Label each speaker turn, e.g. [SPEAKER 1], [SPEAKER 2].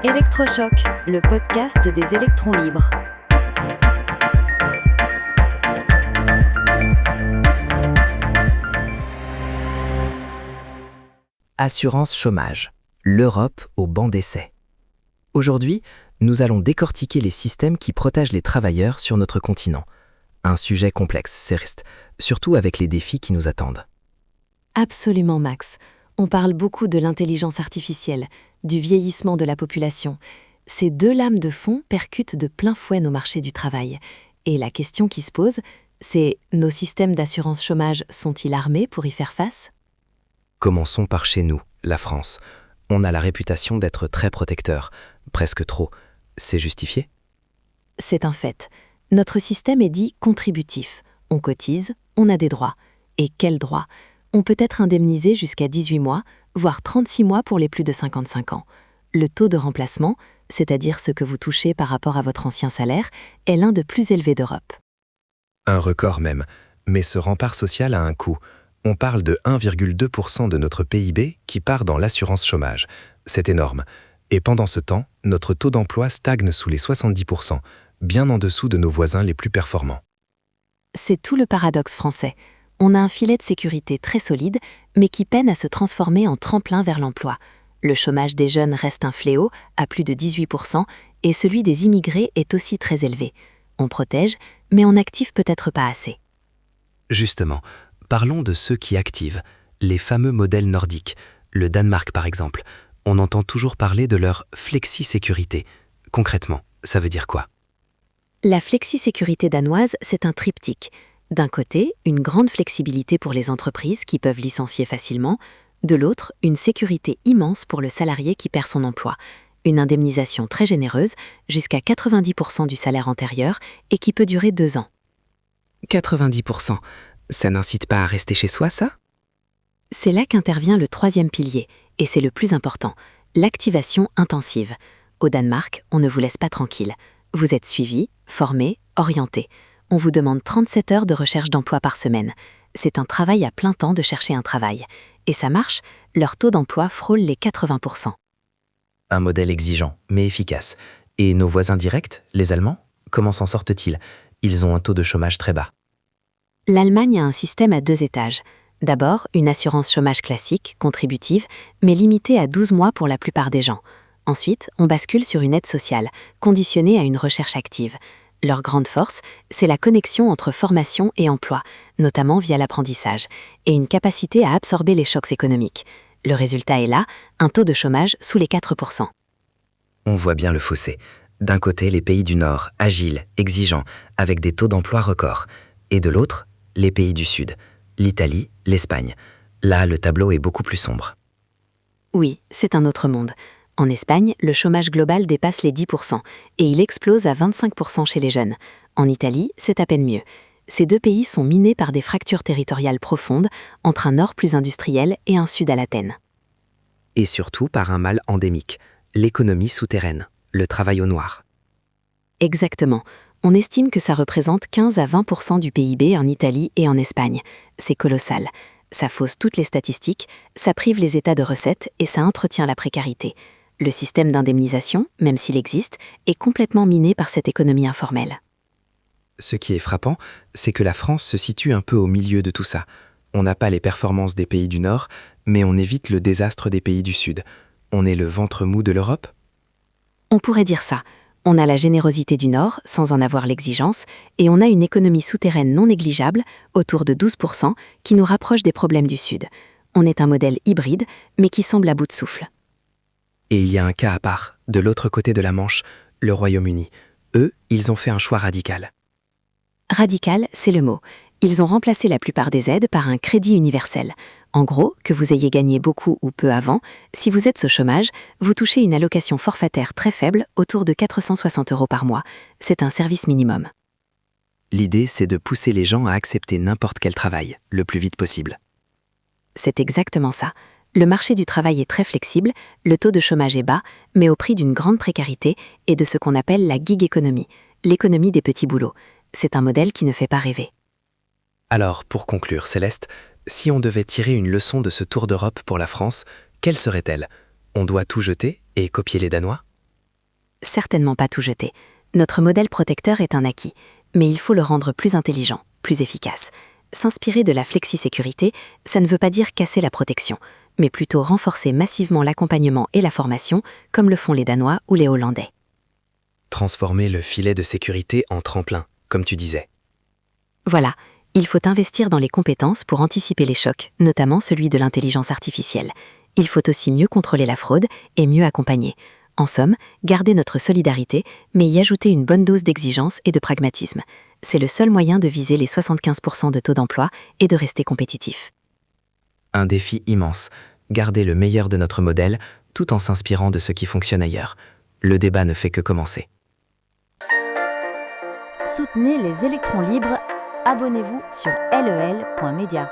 [SPEAKER 1] Électrochoc, le podcast des électrons libres.
[SPEAKER 2] Assurance chômage, l'Europe au banc d'essai. Aujourd'hui, nous allons décortiquer les systèmes qui protègent les travailleurs sur notre continent. Un sujet complexe, certes, surtout avec les défis qui nous attendent.
[SPEAKER 3] Absolument, Max. On parle beaucoup de l'intelligence artificielle, du vieillissement de la population. Ces deux lames de fond percutent de plein fouet nos marchés du travail. Et la question qui se pose, c'est: nos systèmes d'assurance chômage sont-ils armés pour y faire face ?
[SPEAKER 2] Commençons par chez nous, la France. On a la réputation d'être très protecteur, presque trop. C'est justifié ?
[SPEAKER 3] C'est un fait. Notre système est dit contributif. On cotise, on a des droits. Et quels droits ? On peut être indemnisé jusqu'à 18 mois, voire 36 mois pour les plus de 55 ans. Le taux de remplacement, c'est-à-dire ce que vous touchez par rapport à votre ancien salaire, est l'un des plus élevés d'Europe.
[SPEAKER 2] Un record même, mais ce rempart social a un coût. On parle de 1,2% de notre PIB qui part dans l'assurance chômage. C'est énorme. Et pendant ce temps, notre taux d'emploi stagne sous les 70%, bien en dessous de nos voisins les plus performants.
[SPEAKER 3] C'est tout le paradoxe français. On a un filet de sécurité très solide, mais qui peine à se transformer en tremplin vers l'emploi. Le chômage des jeunes reste un fléau, à plus de 18%, et celui des immigrés est aussi très élevé. On protège, mais on active peut-être pas assez.
[SPEAKER 2] Justement, parlons de ceux qui activent, les fameux modèles nordiques, le Danemark par exemple. On entend toujours parler de leur flexi-sécurité. Concrètement, ça veut dire quoi ?
[SPEAKER 3] La flexi-sécurité danoise, c'est un triptyque. D'un côté, une grande flexibilité pour les entreprises qui peuvent licencier facilement. De l'autre, une sécurité immense pour le salarié qui perd son emploi. Une indemnisation très généreuse, jusqu'à 90% du salaire antérieur et qui peut durer 2 ans.
[SPEAKER 2] 90%, ça n'incite pas à rester chez soi, ça ?
[SPEAKER 3] C'est là qu'intervient le troisième pilier, et c'est le plus important, l'activation intensive. Au Danemark, on ne vous laisse pas tranquille. Vous êtes suivi, formé, orienté. On vous demande 37 heures de recherche d'emploi par semaine. C'est un travail à plein temps de chercher un travail. Et ça marche, leur taux d'emploi frôle les 80%.
[SPEAKER 2] Un modèle exigeant, mais efficace. Et nos voisins directs, les Allemands, comment s'en sortent-ils ? Ils ont un taux de chômage très bas.
[SPEAKER 3] L'Allemagne a un système à 2 étages. D'abord, une assurance chômage classique, contributive, mais limitée à 12 mois pour la plupart des gens. Ensuite, on bascule sur une aide sociale, conditionnée à une recherche active. Leur grande force, c'est la connexion entre formation et emploi, notamment via l'apprentissage, et une capacité à absorber les chocs économiques. Le résultat est là, un taux de chômage sous les 4%.
[SPEAKER 2] On voit bien le fossé. D'un côté, les pays du Nord, agiles, exigeants, avec des taux d'emploi records. Et de l'autre, les pays du Sud, l'Italie, l'Espagne. Là, le tableau est beaucoup plus sombre.
[SPEAKER 3] Oui, c'est un autre monde. En Espagne, le chômage global dépasse les 10% et il explose à 25% chez les jeunes. En Italie, c'est à peine mieux. Ces deux pays sont minés par des fractures territoriales profondes entre un nord plus industriel et un sud à la Athènes.
[SPEAKER 2] Et surtout par un mal endémique, l'économie souterraine, le travail au noir.
[SPEAKER 3] Exactement. On estime que ça représente 15 à 20% du PIB en Italie et en Espagne. C'est colossal. Ça fausse toutes les statistiques, ça prive les États de recettes et ça entretient la précarité. Le système d'indemnisation, même s'il existe, est complètement miné par cette économie informelle.
[SPEAKER 2] Ce qui est frappant, c'est que la France se situe un peu au milieu de tout ça. On n'a pas les performances des pays du Nord, mais on évite le désastre des pays du Sud. On est le ventre mou de l'Europe ?
[SPEAKER 3] On pourrait dire ça. On a la générosité du Nord, sans en avoir l'exigence, et on a une économie souterraine non négligeable, autour de 12%, qui nous rapproche des problèmes du Sud. On est un modèle hybride, mais qui semble à bout de souffle.
[SPEAKER 2] Et il y a un cas à part, de l'autre côté de la Manche, le Royaume-Uni. Eux, ils ont fait un choix radical.
[SPEAKER 3] Radical, c'est le mot. Ils ont remplacé la plupart des aides par un crédit universel. En gros, que vous ayez gagné beaucoup ou peu avant, si vous êtes au chômage, vous touchez une allocation forfaitaire très faible, autour de 460 € par mois. C'est un service minimum.
[SPEAKER 2] L'idée, c'est de pousser les gens à accepter n'importe quel travail, le plus vite possible.
[SPEAKER 3] C'est exactement ça. Le marché du travail est très flexible, le taux de chômage est bas, mais au prix d'une grande précarité et de ce qu'on appelle la gig economy, l'économie des petits boulots. C'est un modèle qui ne fait pas rêver.
[SPEAKER 2] Alors, pour conclure, Céleste, si on devait tirer une leçon de ce tour d'Europe pour la France, quelle serait-elle ? On doit tout jeter et copier les Danois ?
[SPEAKER 3] certainement pas tout jeter. Notre modèle protecteur est un acquis, mais il faut le rendre plus intelligent, plus efficace. S'inspirer de la flexisécurité, ça ne veut pas dire casser la protection, mais plutôt renforcer massivement l'accompagnement et la formation, comme le font les Danois ou les Hollandais.
[SPEAKER 2] Transformer le filet de sécurité en tremplin, comme tu disais.
[SPEAKER 3] Voilà, il faut investir dans les compétences pour anticiper les chocs, notamment celui de l'intelligence artificielle. Il faut aussi mieux contrôler la fraude et mieux accompagner. En somme, garder notre solidarité, mais y ajouter une bonne dose d'exigence et de pragmatisme. C'est le seul moyen de viser les 75% de taux d'emploi et de rester compétitif.
[SPEAKER 2] Un défi immense, garder le meilleur de notre modèle tout en s'inspirant de ce qui fonctionne ailleurs. Le débat ne fait que commencer.
[SPEAKER 1] Soutenez les électrons libres. Abonnez-vous sur lel.media.